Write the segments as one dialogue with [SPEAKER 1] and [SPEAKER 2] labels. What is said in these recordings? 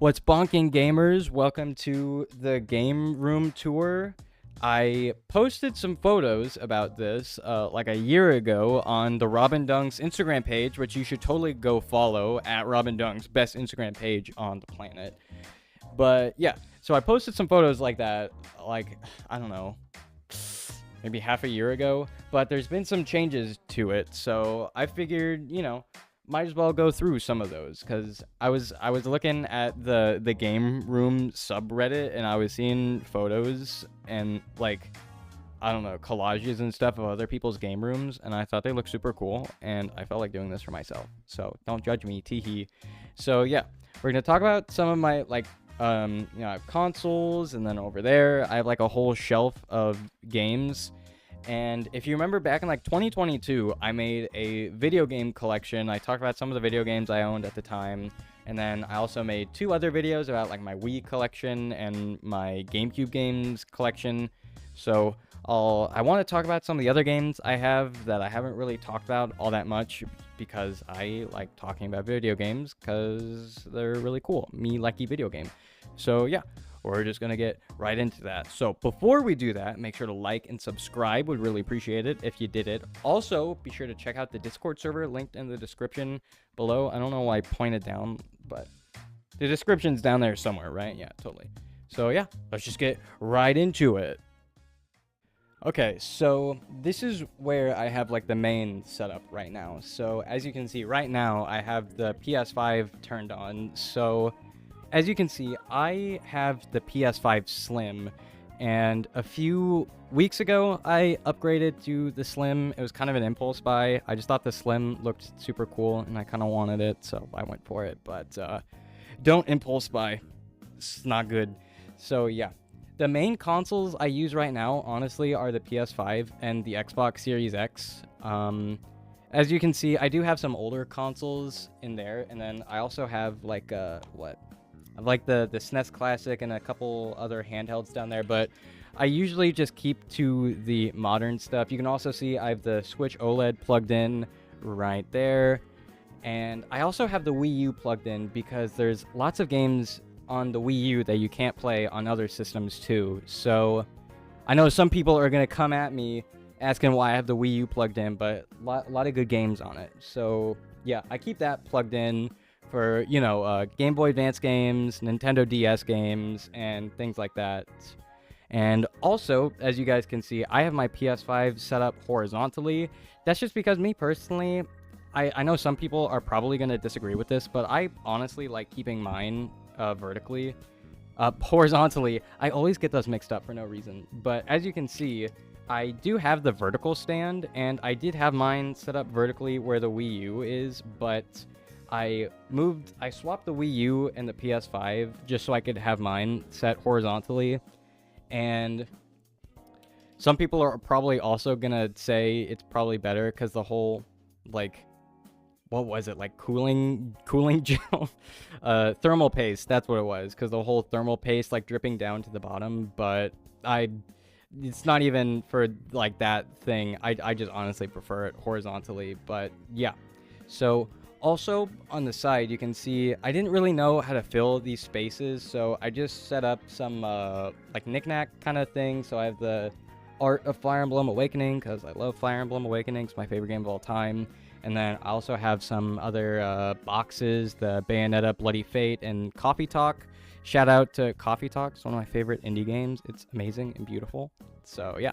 [SPEAKER 1] What's bonking, gamers? Welcome to the game room tour. I posted some photos about this like a year ago on the RobinDunks Instagram page, which you should totally go follow at RobinDunks, best Instagram page on the planet. But yeah, so I posted some photos like that, like, I don't know, maybe half a year ago, but there's been some changes to it, so I figured, might as well go through some of those, because I was looking at the game room subreddit, and I was seeing photos and, like, I don't know, collages and stuff of other people's game rooms, and I thought they looked super cool, and I felt like doing this for myself, so don't judge me, teehee. So yeah, we're gonna talk about some of my, like, I have consoles, and then over there I have like a whole shelf of games. And if you remember back in like 2022, I made a video game collection. I talked about some of the video games I owned at the time, and then I also made two other videos about like my Wii collection and my GameCube games collection. So I want to talk about some of the other games I have that I haven't really talked about all that much, because I like talking about video games because they're really cool. Me likey video game. So yeah, we're just gonna get right into that. So before we do that, make sure to like and subscribe. Would really appreciate it if you did it. Also, be sure to check out the Discord server linked in the description below. I don't know why I pointed down, but the description's down there somewhere, right? Yeah, totally. So yeah, let's just get right into it. Okay, so this is where I have like the main setup right now. So as you can see right now, I have the PS5 turned on. So as you can see, I have the PS5 Slim, and a few weeks ago, I upgraded to the Slim. It was kind of an impulse buy. I just thought the Slim looked super cool, and I kind of wanted it, so I went for it. But don't impulse buy. It's not good. So yeah, the main consoles I use right now, honestly, are the PS5 and the Xbox Series X. As you can see, I do have some older consoles in there, and then I also have like I like the SNES Classic and a couple other handhelds down there, but I usually just keep to the modern stuff. You can also see I have the Switch OLED plugged in right there, and I also have the Wii U plugged in because there's lots of games on the Wii U that you can't play on other systems too. So I know some people are going to come at me asking why I have the Wii U plugged in, but a lot of good games on it. So yeah, I keep that plugged in for, Game Boy Advance games, Nintendo DS games, and things like that. And also, as you guys can see, I have my PS5 set up horizontally. That's just because me personally, I know some people are probably going to disagree with this, but I honestly like keeping mine vertically. Horizontally, I always get those mixed up for no reason. But as you can see, I do have the vertical stand, and I did have mine set up vertically where the Wii U is, but I swapped the Wii U and the PS5 just so I could have mine set horizontally. And some people are probably also gonna say it's probably better because the whole, like, what was it, like cooling gel, thermal paste, that's what it was, because the whole thermal paste like dripping down to the bottom. But it's not even for like that thing. I just honestly prefer it horizontally. But yeah, so also on the side you can see I didn't really know how to fill these spaces, so I just set up some like knickknack kind of thing. So I have the Art of Fire Emblem Awakening because I love Fire Emblem Awakening. It's my favorite game of all time. And then I also have some other boxes, the Bayonetta Bloody Fate and Coffee Talk. Shout out to Coffee Talk. It's one of my favorite indie games. It's amazing and beautiful. So yeah.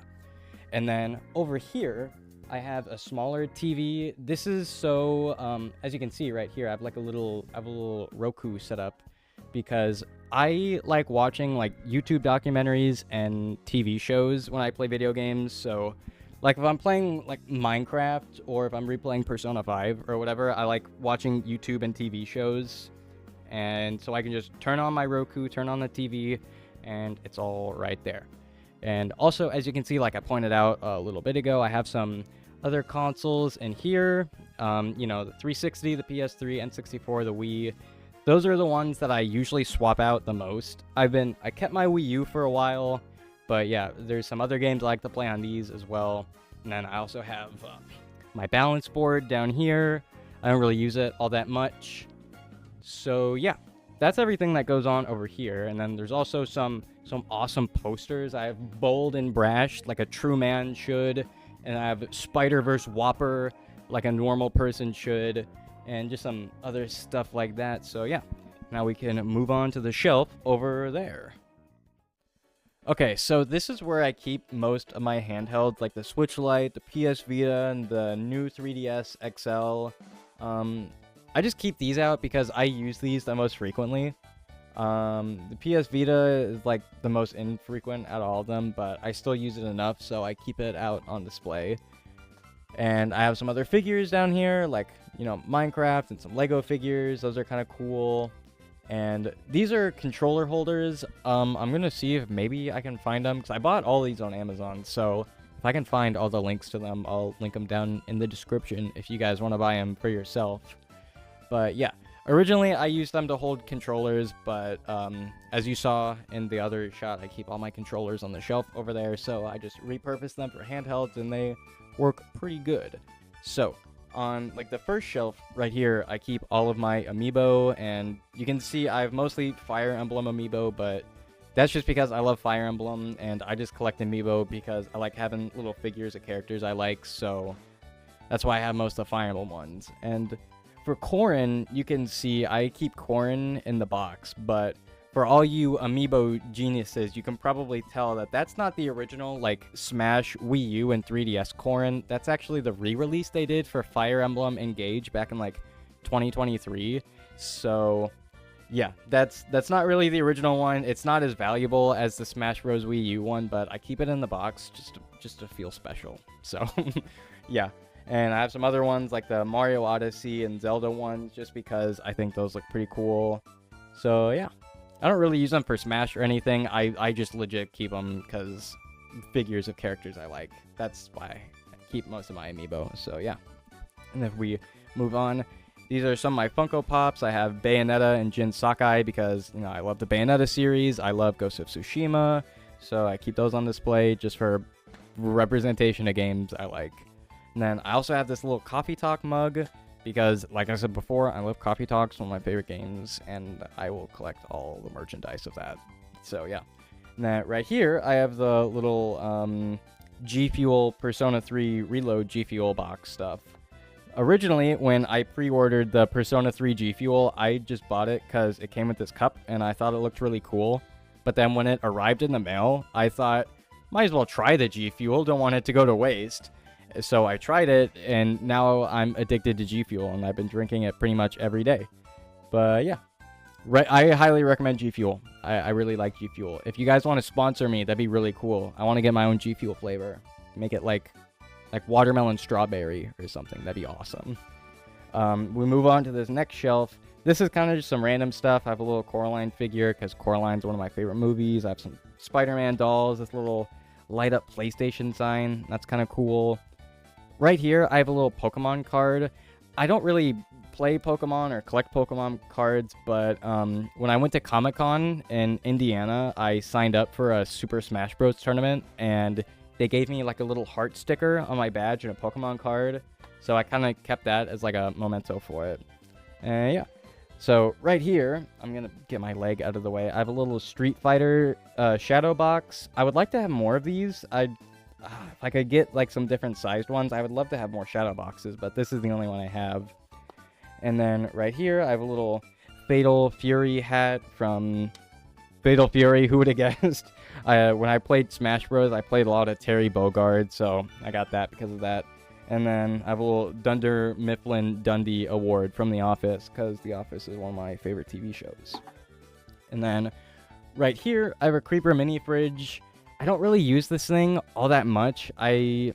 [SPEAKER 1] And then over here, I have a smaller TV. This is so, as you can see right here, I have a little Roku set up because I like watching like YouTube documentaries and TV shows when I play video games. So like if I'm playing like Minecraft or if I'm replaying Persona 5 or whatever, I like watching YouTube and TV shows. And so I can just turn on my Roku, turn on the TV, and it's all right there. And also, as you can see, like I pointed out a little bit ago, I have some other consoles in here. The 360, the PS3, N64, the Wii. Those are the ones that I usually swap out the most. I kept my Wii U for a while, but yeah, there's some other games I like to play on these as well. And then I also have my balance board down here. I don't really use it all that much. So yeah, that's everything that goes on over here. And then there's also some awesome posters. I have Bold and Brash, like a true man should, and I have Spider-Verse Whopper, like a normal person should, and just some other stuff like that. So yeah, now we can move on to the shelf over there. Okay, so this is where I keep most of my handhelds, like the Switch Lite, the PS Vita, and the new 3DS XL. I just keep these out because I use these the most frequently. The PS Vita is like the most infrequent out of all of them, but I still use it enough, so I keep it out on display. And I have some other figures down here, like, you know, Minecraft and some Lego figures. Those are kind of cool. And these are controller holders. I'm gonna see if maybe I can find them, because I bought all these on Amazon. So if I can find all the links to them, I'll link them down in the description if you guys want to buy them for yourself. But yeah, originally I used them to hold controllers, but as you saw in the other shot, I keep all my controllers on the shelf over there, so I just repurposed them for handhelds, and they work pretty good. So on like the first shelf right here, I keep all of my amiibo, and you can see I have mostly Fire Emblem amiibo, but that's just because I love Fire Emblem, and I just collect amiibo because I like having little figures of characters I like, so that's why I have most of the Fire Emblem ones. And for Corrin, you can see I keep Corrin in the box, but for all you amiibo geniuses, you can probably tell that that's not the original, like, Smash, Wii U, and 3DS Corrin. That's actually the re-release they did for Fire Emblem Engage back in, like, 2023. So yeah, that's not really the original one. It's not as valuable as the Smash Bros. Wii U one, but I keep it in the box just to feel special. So yeah. And I have some other ones like the Mario Odyssey and Zelda ones, just because I think those look pretty cool. So yeah, I don't really use them for Smash or anything. I just legit keep them because figures of characters I like. That's why I keep most of my amiibo. So yeah. And if we move on, these are some of my Funko Pops. I have Bayonetta and Jin Sakai because, you know, I love the Bayonetta series. I love Ghost of Tsushima. So I keep those on display just for representation of games I like. And then I also have this little Coffee Talk mug because, like I said before, I love Coffee Talks, one of my favorite games, and I will collect all the merchandise of that. So yeah. And then right here, I have the little G Fuel Persona 3 Reload G Fuel box stuff. Originally, when I pre-ordered the Persona 3 G Fuel, I just bought it because it came with this cup, and I thought it looked really cool. But then when it arrived in the mail, I thought, might as well try the G Fuel, don't want it to go to waste. So I tried it, and now I'm addicted to G Fuel, and I've been drinking it pretty much every day. But yeah, I highly recommend G Fuel. I really like G Fuel. If you guys want to sponsor me, that'd be really cool. I want to get my own G Fuel flavor. Make it like watermelon strawberry or something. That'd be awesome. We move on to this next shelf. This is kind of just some random stuff. I have a little Coraline figure because Coraline's one of my favorite movies. I have some Spider-Man dolls, this little light up PlayStation sign. That's kind of cool. Right here, I have a little Pokemon card. I don't really play Pokemon or collect Pokemon cards, but when I went to Comic-Con in Indiana, I signed up for a Super Smash Bros. Tournament, and they gave me like a little heart sticker on my badge and a Pokemon card. So I kind of kept that as like a memento for it. And yeah. So right here, I'm going to get my leg out of the way. I have a little Street Fighter shadow box. I would like to have more of these. If I could get like some different sized ones, I would love to have more shadow boxes, but this is the only one I have. And then right here, I have a little Fatal Fury hat from Fatal Fury. Who would have guessed? When I played Smash Bros, I played a lot of Terry Bogard, so I got that because of that. And then I have a little Dunder Mifflin Dundee award from The Office, because The Office is one of my favorite TV shows. And then right here, I have a Creeper mini fridge. I don't really use this thing all that much. Yeah,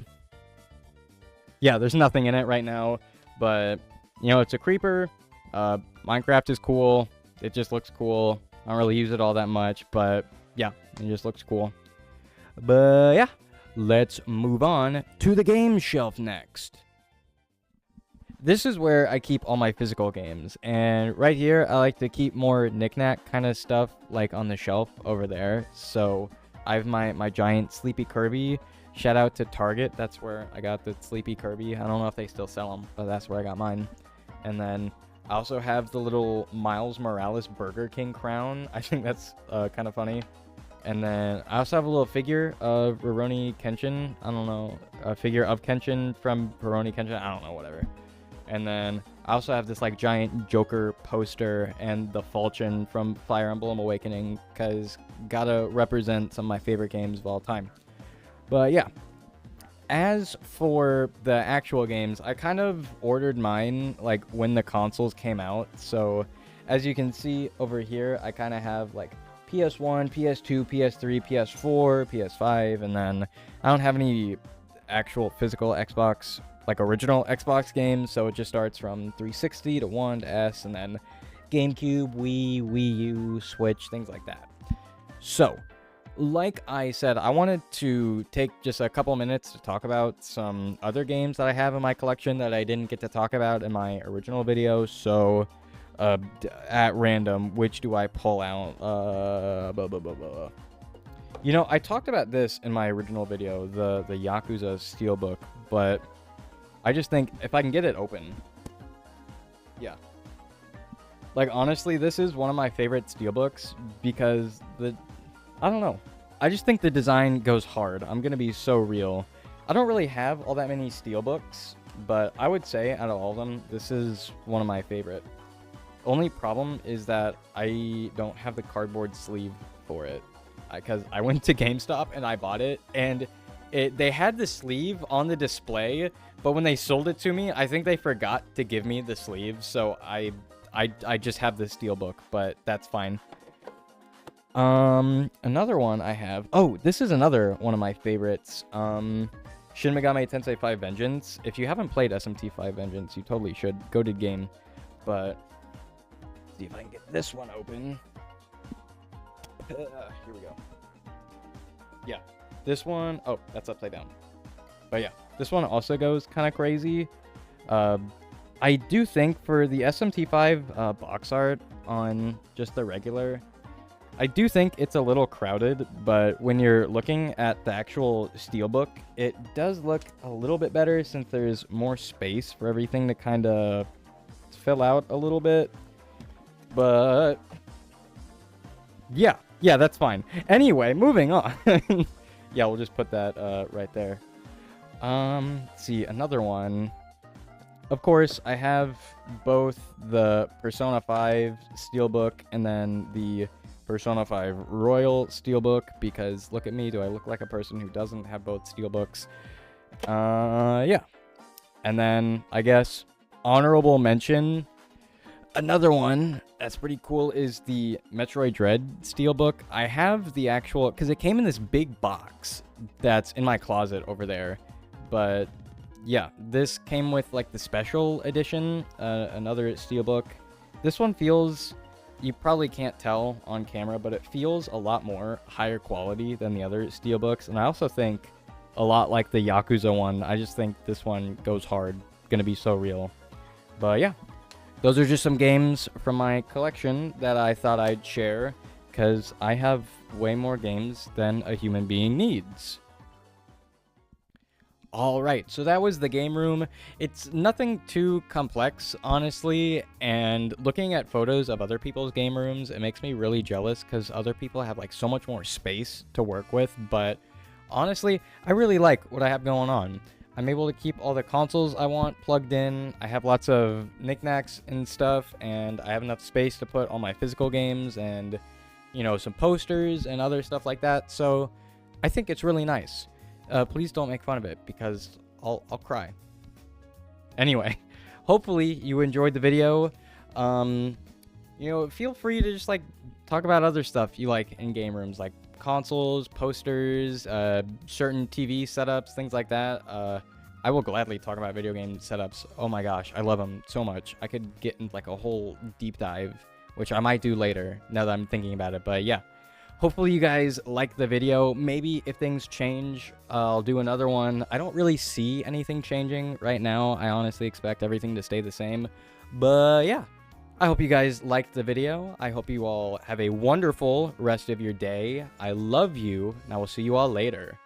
[SPEAKER 1] there's nothing in it right now, but, you know, it's a Creeper. Minecraft is cool. It just looks cool. I don't really use it all that much, but yeah, it just looks cool. But yeah, let's move on to the game shelf next. This is where I keep all my physical games, and right here, I like to keep more knick-knack kind of stuff, like on the shelf over there. So I have my giant Sleepy Kirby. Shout out to Target. That's where I got the Sleepy Kirby. I don't know if they still sell them, but that's where I got mine. And then I also have the little Miles Morales Burger King crown. I think that's kind of funny. And then I also have a little figure of Rurouni Kenshin. I don't know. A figure of Kenshin from Rurouni Kenshin. I don't know, whatever. And then I also have this like giant Joker poster and the falchion from Fire Emblem Awakening, because gotta represent some of my favorite games of all time. But yeah. As for the actual games, I kind of ordered mine like when the consoles came out. So as you can see over here, I kind of have like PS1, PS2, PS3, PS4, PS5, and then I don't have any actual physical Xbox, like original Xbox games, so it just starts from 360 to 1 to S, and then GameCube, Wii, Wii U, Switch, things like that. So, like I said, I wanted to take just a couple minutes to talk about some other games that I have in my collection that I didn't get to talk about in my original video, so at random, which do I pull out? You know, I talked about this in my original video, the Yakuza Steelbook, but I just think if I can get it open, yeah. Like, honestly, this is one of my favorite Steelbooks because I don't know. I just think the design goes hard. I'm going to be so real. I don't really have all that many Steelbooks, but I would say out of all of them, this is one of my favorite. Only problem is that I don't have the cardboard sleeve for it, because I went to GameStop and I bought it, and they had the sleeve on the display, but when they sold it to me, I think they forgot to give me the sleeve, so I just have the Steelbook, but that's fine. Another one I have. Oh, this is another one of my favorites. Shin Megami Tensei 5 Vengeance. If you haven't played SMT 5 Vengeance, you totally should. Go to game. But see if I can get this one open. Here we go. Yeah, this one. Oh, that's upside down. But yeah, this one also goes kind of crazy. I do think for the SMT5 box art on just the regular, I do think it's a little crowded, but when you're looking at the actual Steelbook, it does look a little bit better since there's more space for everything to kind of fill out a little bit. But yeah, that's fine. Anyway, moving on. Yeah, we'll just put that right there. Let's see, another one. Of course, I have both the Persona 5 Steelbook and then the Persona 5 Royal Steelbook, because look at me, do I look like a person who doesn't have both Steelbooks? Yeah. And then, I guess, honorable mention, another one that's pretty cool is the Metroid Dread Steelbook. I have the actual, because it came in this big box that's in my closet over there, but yeah, this came with like the special edition, another Steelbook. This one feels, you probably can't tell on camera, but it feels a lot more higher quality than the other Steelbooks. And I also think a lot like the Yakuza one. I just think this one goes hard. Gonna be so real. But yeah, those are just some games from my collection that I thought I'd share, because I have way more games than a human being needs. Alright, so that was the game room. It's nothing too complex, honestly, and looking at photos of other people's game rooms, it makes me really jealous because other people have like so much more space to work with, but honestly, I really like what I have going on. I'm able to keep all the consoles I want plugged in, I have lots of knickknacks and stuff, and I have enough space to put all my physical games and, you know, some posters and other stuff like that, so I think it's really nice. Please don't make fun of it, because I'll cry. Anyway, hopefully you enjoyed the video. You know, feel free to just like talk about other stuff you like in game rooms, like consoles, posters, certain TV setups, things like that. I will gladly talk about video game setups. Oh my gosh, I love them so much. I could get into like a whole deep dive, which I might do later now that I'm thinking about it. But yeah. Hopefully you guys liked the video. Maybe if things change, I'll do another one. I don't really see anything changing right now. I honestly expect everything to stay the same. But yeah, I hope you guys liked the video. I hope you all have a wonderful rest of your day. I love you, and I will see you all later.